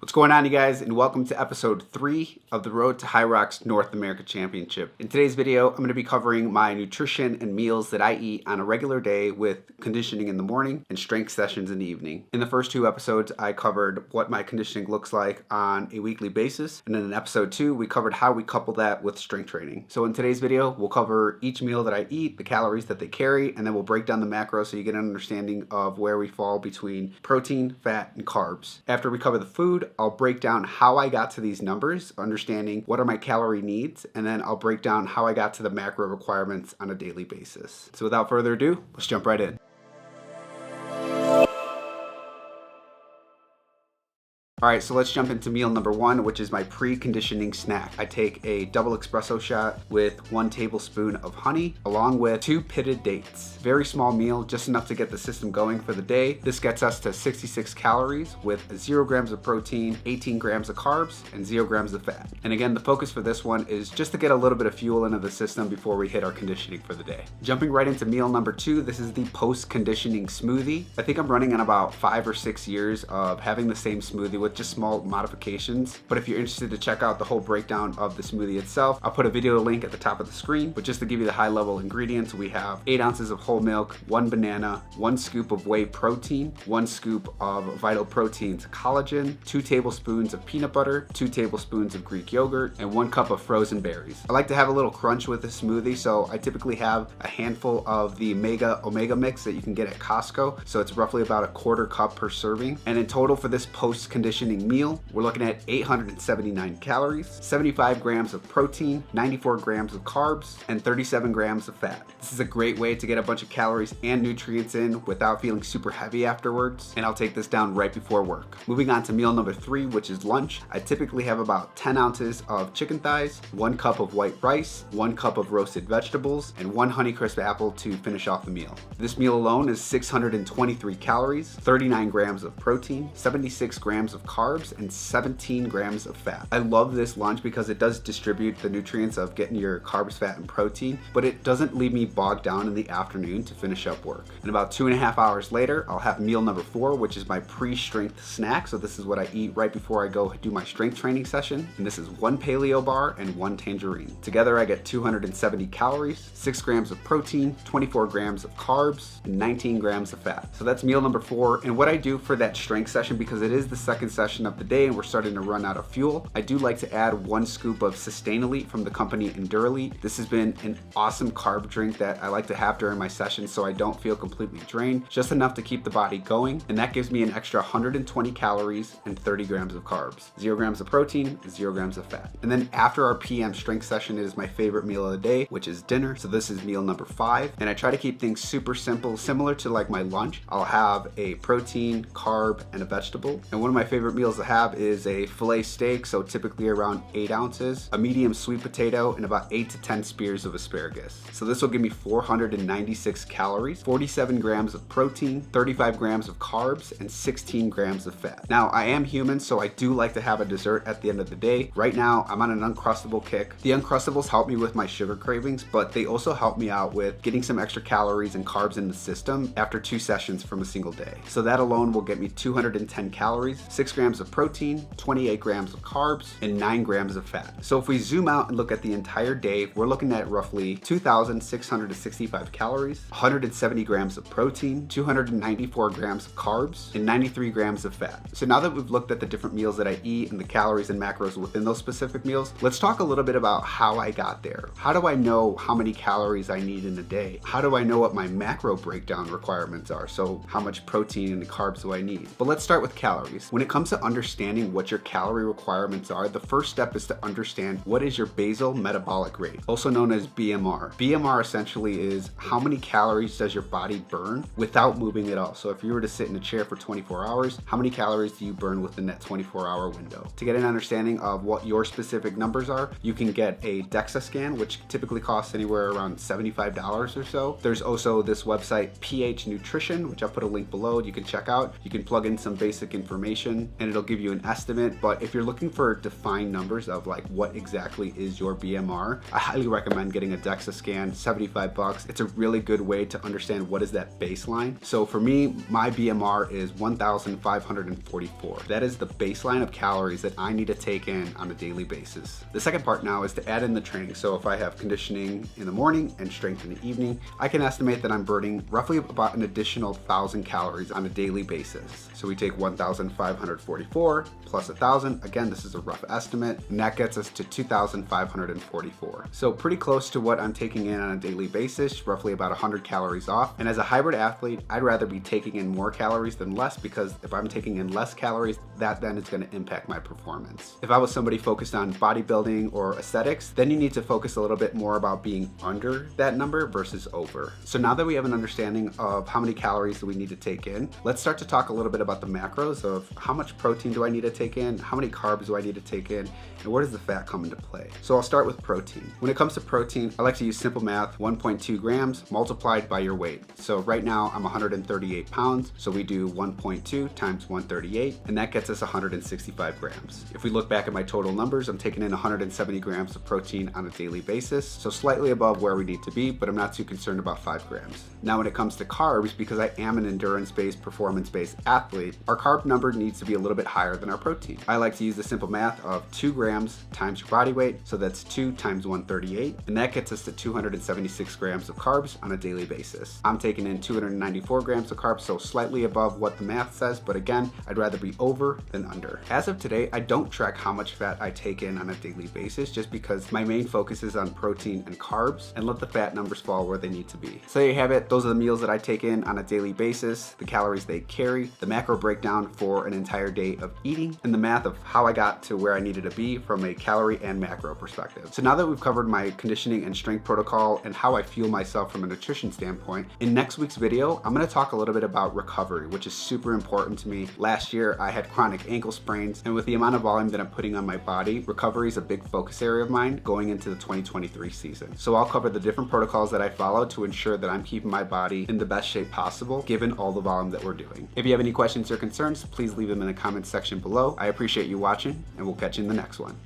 What's going on, you guys, and welcome to episode 3 of the Road to Hyrox North America Championship. In today's video, I'm going to be covering my nutrition and meals that I eat on a regular day with conditioning in the morning and strength sessions in the evening. In the first 2 episodes, I covered what my conditioning looks like on a weekly basis, and then in episode 2, we covered how we couple that with strength training. So in today's video, we'll cover each meal that I eat, the calories that they carry, and then we'll break down the macros so you get an understanding of where we fall between protein, fat, and carbs. After we cover the food, I'll break down how I got to these numbers, understanding what are my calorie needs, and then I'll break down how I got to the macro requirements on a daily basis. So without further ado, let's jump right in. Alright, so let's jump into meal number 1, which is my pre-conditioning snack. I take a double espresso shot with 1 tablespoon of honey, along with 2 pitted dates. Very small meal, just enough to get the system going for the day. This gets us to 66 calories with 0 grams of protein, 18 grams of carbs, and 0 grams of fat. And again, the focus for this one is just to get a little bit of fuel into the system before we hit our conditioning for the day. Jumping right into meal number 2, this is the post-conditioning smoothie. I think I'm running on about 5 or 6 years of having the same smoothie with just small modifications. But if you're interested to check out the whole breakdown of the smoothie itself, I'll put a video link at the top of the screen. But just to give you the high level ingredients, we have 8 ounces of whole milk, 1 banana, 1 scoop of whey protein, 1 scoop of Vital Proteins collagen, 2 tablespoons of peanut butter, 2 tablespoons of Greek yogurt, and 1 cup of frozen berries. I like to have a little crunch with the smoothie, so I typically have a handful of the Mega Omega mix that you can get at Costco. So it's roughly about a 1/4 cup per serving. And in total for this post-conditioning meal, we're looking at 879 calories, 75 grams of protein, 94 grams of carbs, and 37 grams of fat. This is a great way to get a bunch of calories and nutrients in without feeling super heavy afterwards, and I'll take this down right before work. Moving on to meal number 3, which is lunch. I typically have about 10 ounces of chicken thighs, 1 cup of white rice, 1 cup of roasted vegetables, and 1 Honeycrisp apple to finish off the meal. This meal alone is 623 calories, 39 grams of protein, 76 grams of carbs, and 17 grams of fat. I love this lunch because it does distribute the nutrients of getting your carbs, fat, and protein, but it doesn't leave me bogged down in the afternoon to finish up work. And about 2.5 hours later, I'll have meal number 4, which is my pre-strength snack. So this is what I eat right before I go do my strength training session. And this is 1 paleo bar and 1 tangerine. Together, I get 270 calories, 6 grams of protein, 24 grams of carbs, and 19 grams of fat. So that's meal number 4. And what I do for that strength session, because it is the second session of the day and we're starting to run out of fuel, I do like to add 1 scoop of Sustain Elite from the company Endurelite. This has been an awesome carb drink that I like to have during my sessions so I don't feel completely drained, just enough to keep the body going, and that gives me an extra 120 calories and 30 grams of carbs, 0 grams of protein, 0 grams of fat. And then after our PM strength session, it is my favorite meal of the day, which is dinner. So this is meal number 5, and I try to keep things super simple, similar to like my lunch. I'll have a protein, carb, and a vegetable. And one of my favorite meals to have is a filet steak, so typically around 8 ounces, a medium sweet potato, and about 8 to 10 spears of asparagus. So this will give me 496 calories, 47 grams of protein, 35 grams of carbs, and 16 grams of fat. Now, I am human, so I do like to have a dessert at the end of the day. Right now, I'm on an Uncrustable kick. The Uncrustables help me with my sugar cravings, but they also help me out with getting some extra calories and carbs in the system after 2 sessions from a single day. So that alone will get me 210 calories, 6 grams of protein, 28 grams of carbs, and 9 grams of fat. So if we zoom out and look at the entire day, we're looking at roughly 2,665 calories, 170 grams of protein, 294 grams of carbs, and 93 grams of fat. So now that we've looked at the different meals that I eat and the calories and macros within those specific meals, let's talk a little bit about how I got there. How do I know how many calories I need in a day? How do I know what my macro breakdown requirements are? So how much protein and carbs do I need? But let's start with calories. When it comes to understanding what your calorie requirements are, the first step is to understand what is your basal metabolic rate, also known as BMR. BMR essentially is how many calories does your body burn without moving at all. So if you were to sit in a chair for 24 hours, how many calories do you burn within that 24-hour window? To get an understanding of what your specific numbers are, you can get a DEXA scan, which typically costs anywhere around $75 or so. There's also this website, pH Nutrition, which I'll put a link below. You can check out. You can plug in some basic information and it'll give you an estimate. But if you're looking for defined numbers of like what exactly is your BMR, I highly recommend getting a DEXA scan, 75 bucks. It's a really good way to understand what is that baseline. So for me, my BMR is 1,544. That is the baseline of calories that I need to take in on a daily basis. The second part now is to add in the training. So if I have conditioning in the morning and strength in the evening, I can estimate that I'm burning roughly about an additional 1,000 calories on a daily basis. So we take 1,544 plus 1,000. Again, this is a rough estimate, and that gets us to 2,544. So pretty close to what I'm taking in on a daily basis, roughly about 100 calories off. And as a hybrid athlete, I'd rather be taking in more calories than less, because if I'm taking in less calories, that then is going to impact my performance. If I was somebody focused on bodybuilding or aesthetics, then you need to focus a little bit more about being under that number versus over. So now that we have an understanding of how many calories do we need to take in, let's start to talk a little bit about the macros of how much protein do I need to take in, how many carbs do I need to take in, and where does the fat come into play. So I'll start with protein. When it comes to protein, I like to use simple math, 1.2 grams multiplied by your weight. So right now I'm 138 pounds, so we do 1.2 times 138, and that gets us 165 grams. If we look back at my total numbers, I'm taking in 170 grams of protein on a daily basis, so slightly above where we need to be, but I'm not too concerned about 5 grams. Now when it comes to carbs, because I am an endurance-based, performance-based athlete, our carb number needs to be a little bit higher than our protein. I like to use the simple math of 2 grams times your body weight, so that's 2 times 138, and that gets us to 276 grams of carbs on a daily basis. I'm taking in 294 grams of carbs, so slightly above what the math says, but again, I'd rather be over than under. As of today, I don't track how much fat I take in on a daily basis, just because my main focus is on protein and carbs, and let the fat numbers fall where they need to be. So there you have it. Those are the meals that I take in on a daily basis, the calories they carry, the macro breakdown for an entire day of eating, and the math of how I got to where I needed to be from a calorie and macro perspective. So now that we've covered my conditioning and strength protocol and how I fuel myself from a nutrition standpoint, in next week's video, I'm going to talk a little bit about recovery, which is super important to me. Last year, I had chronic ankle sprains, and with the amount of volume that I'm putting on my body, recovery is a big focus area of mine going into the 2023 season. So I'll cover the different protocols that I follow to ensure that I'm keeping my body in the best shape possible, given all the volume that we're doing. If you have any questions or concerns, please leave them in the comments section below. I appreciate you watching, and we'll catch you in the next one.